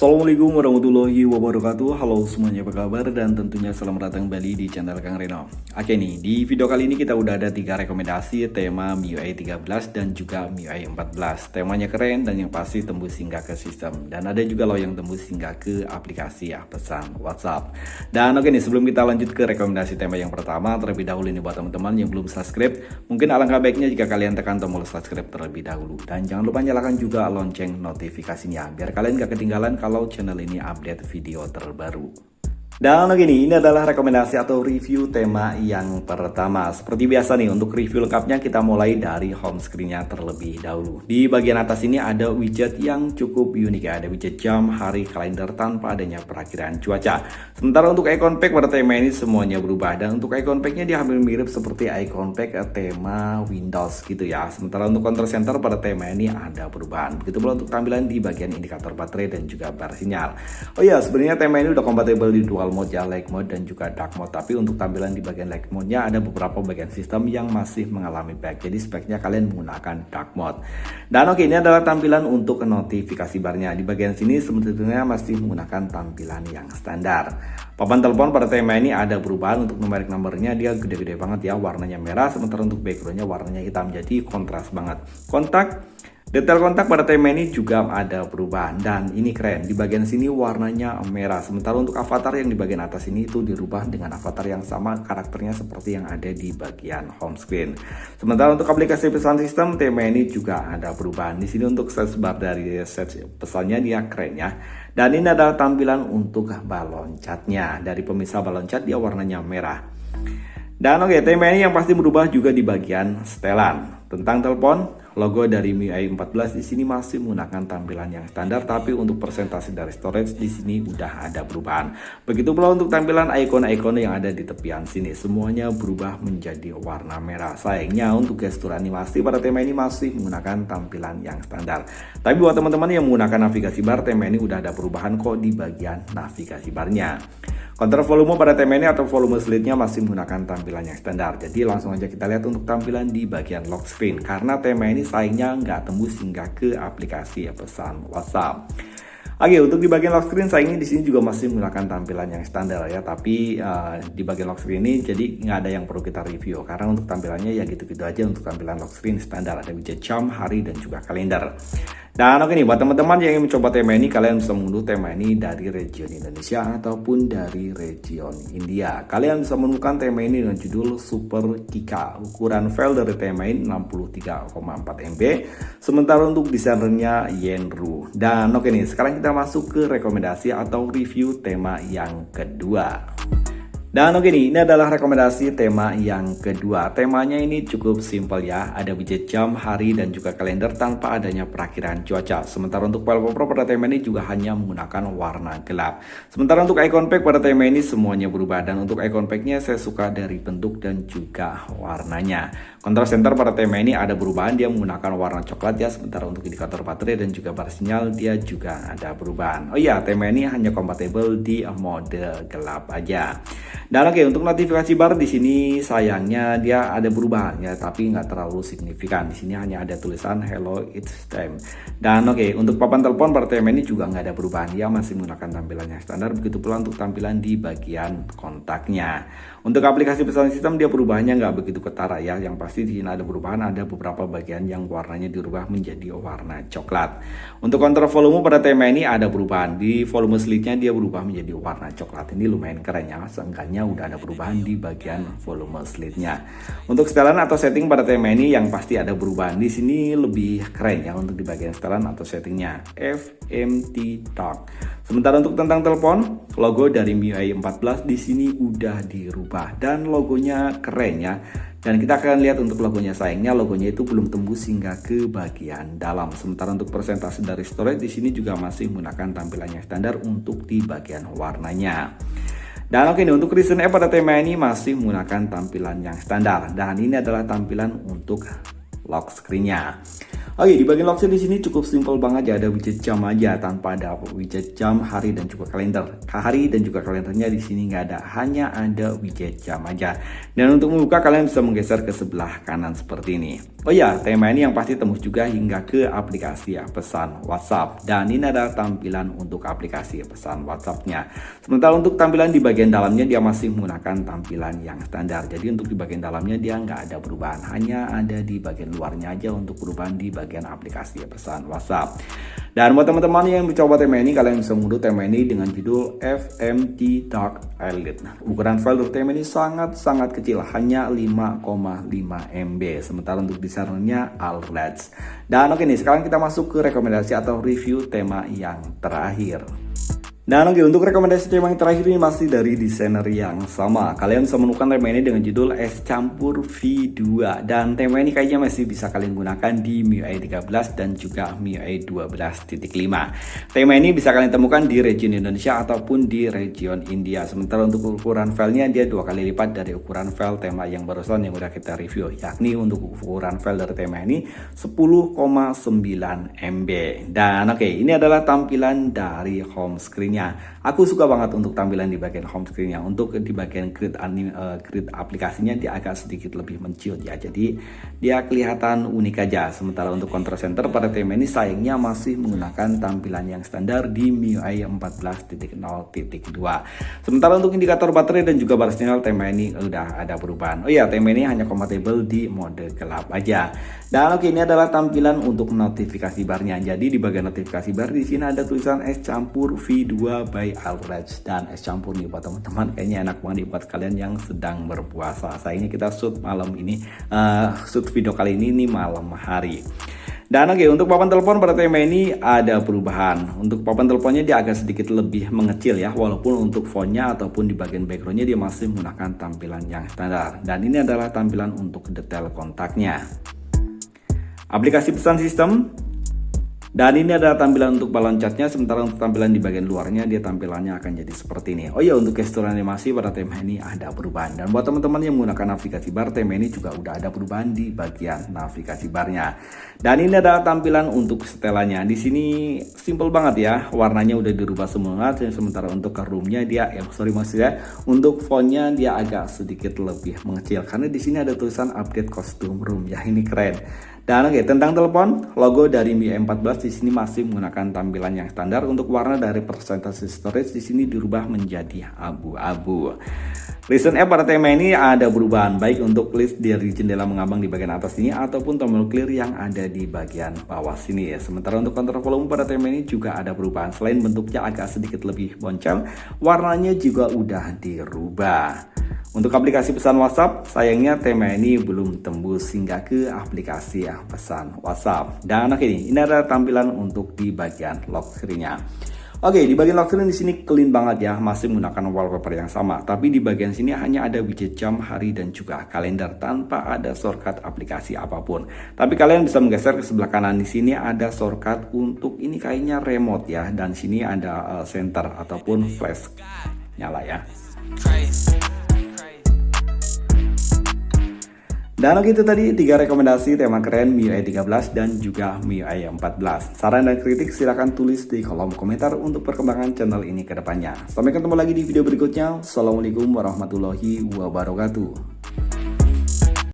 Assalamualaikum warahmatullahi wabarakatuh. Halo semuanya, apa kabar? Dan tentunya selamat datang kembali di channel Kang Reno. Oke nih, di video kali ini kita udah ada 3 rekomendasi tema MIUI 13 dan juga MIUI 14. Temanya keren dan yang pasti tembus hingga ke sistem. Dan ada juga loh yang tembus hingga ke aplikasi ya, pesan WhatsApp. Dan oke nih, sebelum kita lanjut ke rekomendasi tema yang pertama, terlebih dahulu ini buat teman-teman yang belum subscribe, mungkin alangkah baiknya jika kalian tekan tombol subscribe terlebih dahulu. Dan jangan lupa nyalakan juga lonceng notifikasinya, biar kalian gak ketinggalan kalau channel ini update video terbaru. Dan begini, ini adalah rekomendasi atau review tema yang pertama. Seperti biasa nih, untuk review lengkapnya kita mulai dari home screen-nya terlebih dahulu. Di bagian atas ini ada widget yang cukup unik ya. Ada widget jam, hari, kalender tanpa adanya perakiraan cuaca. Sementara untuk icon pack pada tema ini semuanya berubah. Dan untuk icon pack-nya dia hampir mirip seperti icon pack tema Windows gitu ya. Sementara untuk control center pada tema ini ada perubahan. Begitu pula untuk tampilan di bagian indikator baterai dan juga bar sinyal. Oh iya, sebenarnya tema ini udah kompatibel di dual mode ya, light mode dan juga dark mode. Tapi untuk tampilan di bagian light mode-nya ada beberapa bagian sistem yang masih mengalami bug. Jadi speknya kalian menggunakan dark mode. Dan oke, ini adalah tampilan untuk notifikasi barnya. Di bagian sini sebetulnya masih menggunakan tampilan yang standar. Papan telepon pada tema ini ada perubahan. Untuk numerik nomornya dia gede-gede banget ya, warnanya merah. Sementara untuk backgroundnya warnanya hitam, jadi kontras banget. Detail kontak pada tema ini juga ada perubahan dan ini keren. Di bagian sini warnanya merah. Sementara untuk avatar yang di bagian atas ini itu dirubah dengan avatar yang sama karakternya seperti yang ada di bagian home screen. Sementara untuk aplikasi pesan sistem tema ini juga ada perubahan. Di sini untuk search bar dari search pesannya dia keren ya. Dan ini adalah tampilan untuk balon catnya. Dari pemisah balon cat dia warnanya merah. Dan oke, tema ini yang pasti berubah juga di bagian setelan. Tentang telepon, logo dari MIUI 14 di sini masih menggunakan tampilan yang standar, tapi untuk persentase dari storage di sini udah ada perubahan. Begitu pula untuk tampilan ikon-ikon yang ada di tepian sini, semuanya berubah menjadi warna merah. Sayangnya untuk gestur animasi pada tema ini masih menggunakan tampilan yang standar. Tapi buat teman-teman yang menggunakan navigasi bar, tema ini udah ada perubahan kok di bagian navigasi barnya. Kontrol volume pada tema ini atau volume slide-nya masih menggunakan tampilan yang standar. Jadi langsung aja kita lihat untuk tampilan di bagian lock screen. Karena tema ini sayangnya nggak tembus hingga ke aplikasi pesan WhatsApp. Oke, untuk di bagian lock screen sayangnya di sini juga masih menggunakan tampilan yang standar ya. Tapi di bagian lock screen ini jadi nggak ada yang perlu kita review. Karena untuk tampilannya ya gitu-gitu aja untuk tampilan lock screen standar. Ada widget jam, hari, dan juga kalender. Dan oke nih, buat teman-teman yang ingin mencoba tema ini, kalian bisa mengunduh tema ini dari region Indonesia ataupun dari region India. Kalian bisa menemukan tema ini dengan judul Super Kika. Ukuran file dari tema ini 63,4 MB. Sementara untuk desainernya Yenru. Dan oke nih, sekarang kita masuk ke rekomendasi atau review tema yang kedua. Dan oke nih, ini adalah rekomendasi tema yang kedua. Temanya ini cukup simpel ya. Ada widget jam, hari, dan juga kalender tanpa adanya perakiraan cuaca. Sementara untuk wallpaper pada tema ini juga hanya menggunakan warna gelap. Sementara untuk icon pack pada tema ini semuanya berubah. Dan untuk icon packnya saya suka dari bentuk dan juga warnanya. Control center pada tema ini ada perubahan, dia menggunakan warna coklat ya. Sementara untuk indikator baterai dan juga bar sinyal dia juga ada perubahan. Oh iya, tema ini hanya kompatibel di mode gelap aja. Dan oke, untuk notifikasi bar di sini sayangnya dia ada perubahan ya, tapi nggak terlalu signifikan. Di sini hanya ada tulisan hello it's time. Dan oke, untuk papan telepon pada tema ini juga nggak ada perubahan, dia masih menggunakan tampilan yang standar. Begitu pula untuk tampilan di bagian kontaknya. Untuk aplikasi pesan sistem dia perubahannya nggak begitu ketara ya. Yang pasti di sini ada perubahan, ada beberapa bagian yang warnanya dirubah menjadi warna coklat. Untuk kontrol volume pada tema ini ada perubahan. Di volume slide-nya dia berubah menjadi warna coklat. Ini lumayan keren ya, seenggaknya udah ada perubahan di bagian volume slide-nya. Untuk setelan atau setting pada tema ini yang pasti ada perubahan. Di sini lebih keren ya untuk di bagian setelan atau settingnya. FMT Talk. Sementara untuk tentang telepon, logo dari MIUI 14 di sini udah dirubah dan logonya keren ya. Dan kita akan lihat untuk logonya, sayangnya logonya itu belum tembus hingga ke bagian dalam. Sementara untuk persentase dari storage di sini juga masih menggunakan tampilannya standar untuk di bagian warnanya. Dan oke nih, untuk recent app pada tema ini masih menggunakan tampilan yang standar. Dan ini adalah tampilan untuk lock screen-nya. Oke, di bagian lock screen di sini cukup simpel banget ya, ada widget jam aja tanpa ada widget jam, hari dan juga kalender. Hari dan juga kalendernya di sini nggak ada, hanya ada widget jam aja. Dan untuk membuka kalian bisa menggeser ke sebelah kanan seperti ini. Oh ya, tema ini yang pasti tembus juga hingga ke aplikasi pesan WhatsApp. Dan ini adalah tampilan untuk aplikasi pesan WhatsApp-nya. Sementara untuk tampilan di bagian dalamnya dia masih menggunakan tampilan yang standar. Jadi untuk di bagian dalamnya dia nggak ada perubahan, hanya ada di bagian luarnya aja untuk perubahan di bagian aplikasi pesan WhatsApp. Dan buat teman-teman yang mencoba tema ini, kalian bisa mengunduh tema ini dengan judul FMT Dark Elite. Ukuran file dari tema ini sangat kecil, hanya 5,5 MB. Sementara untuk desainernya Alreds. Dan oke nih, sekarang kita masuk ke rekomendasi atau review tema yang terakhir. Dan oke, untuk rekomendasi tema yang terakhir ini masih dari desainer yang sama. Kalian bisa menemukan tema ini dengan judul Es Campur V2. Dan tema ini kayaknya masih bisa kalian gunakan di MIUI 13 dan juga MIUI 12.5. Tema ini bisa kalian temukan di region Indonesia ataupun di region India. Sementara untuk ukuran filenya dia 2 kali lipat dari ukuran file tema yang barusan yang udah kita review. Yakni untuk ukuran file dari tema ini 10,9 MB. Dan oke, ini adalah tampilan dari home screen-nya. Aku suka banget untuk tampilan di bagian home screen-nya. Untuk di bagian grid aplikasinya dia agak sedikit lebih menciut ya. Jadi dia kelihatan unik aja. Sementara untuk control center pada tema ini sayangnya masih menggunakan tampilan yang standar di MIUI 14.0.2. Sementara untuk indikator baterai dan juga batas sinyal tema ini udah ada perubahan. Oh iya, tema ini hanya compatible di mode gelap aja. Dan oke, ini adalah tampilan untuk notifikasi barnya. Jadi di bagian notifikasi bar di sini ada tulisan Es Campur V2 by Alreds. Dan es campur nih buat teman-teman kayaknya enak banget buat kalian yang sedang berpuasa. Sayangnya kita shoot malam ini, shoot video kali ini malam hari. Dan oke, untuk papan telepon pada tema ini ada perubahan. Untuk papan teleponnya dia agak sedikit lebih mengecil ya, walaupun untuk fontnya ataupun di bagian backgroundnya dia masih menggunakan tampilan yang standar. Dan ini adalah tampilan untuk detail kontaknya. Aplikasi pesan sistem. Dan ini adalah tampilan untuk balon catnya, sementara untuk tampilan di bagian luarnya dia tampilannya akan jadi seperti ini. Oh ya, untuk gestur animasi pada tema ini ada perubahan. Dan buat teman-teman yang menggunakan navigasi bar, tema ini juga udah ada perubahan di bagian navigasi barnya. Dan ini adalah tampilan untuk setelannya. Di sini simple banget ya, warnanya udah dirubah semua. Sementara untuk ke roomnya dia, maksudnya untuk fontnya dia agak sedikit lebih mengecil karena di sini ada tulisan update kostum room ya, ini keren. Dan oke, tentang telepon, logo dari MIUI 14 di sini masih menggunakan tampilan yang standar. Untuk warna dari persentase storage di sini dirubah menjadi abu-abu. Recent app pada tema ini ada perubahan, baik untuk list dari jendela mengambang di bagian atas ini ataupun tombol clear yang ada di bagian bawah sini ya. Sementara untuk kontrol volume pada tema ini juga ada perubahan. Selain bentuknya agak sedikit lebih boncel, warnanya juga udah dirubah. Untuk aplikasi pesan WhatsApp, sayangnya tema ini belum tembus hingga ke aplikasi pesan WhatsApp. Dan oke, ini adalah tampilan untuk di bagian lock screen-nya. Oke, di bagian lock screen di sini clean banget ya, masih menggunakan wallpaper yang sama. Tapi di bagian sini hanya ada widget jam, hari dan juga kalender tanpa ada shortcut aplikasi apapun. Tapi kalian bisa menggeser ke sebelah kanan, di sini ada shortcut untuk ini kayaknya remote ya, dan sini ada center ataupun flash nyala ya. Dan oke, itu tadi 3 rekomendasi tema keren MIUI 13 dan juga MIUI 14. Saran dan kritik silahkan tulis di kolom komentar untuk perkembangan channel ini ke depannya. Sampai ketemu lagi di video berikutnya. Assalamualaikum warahmatullahi wabarakatuh.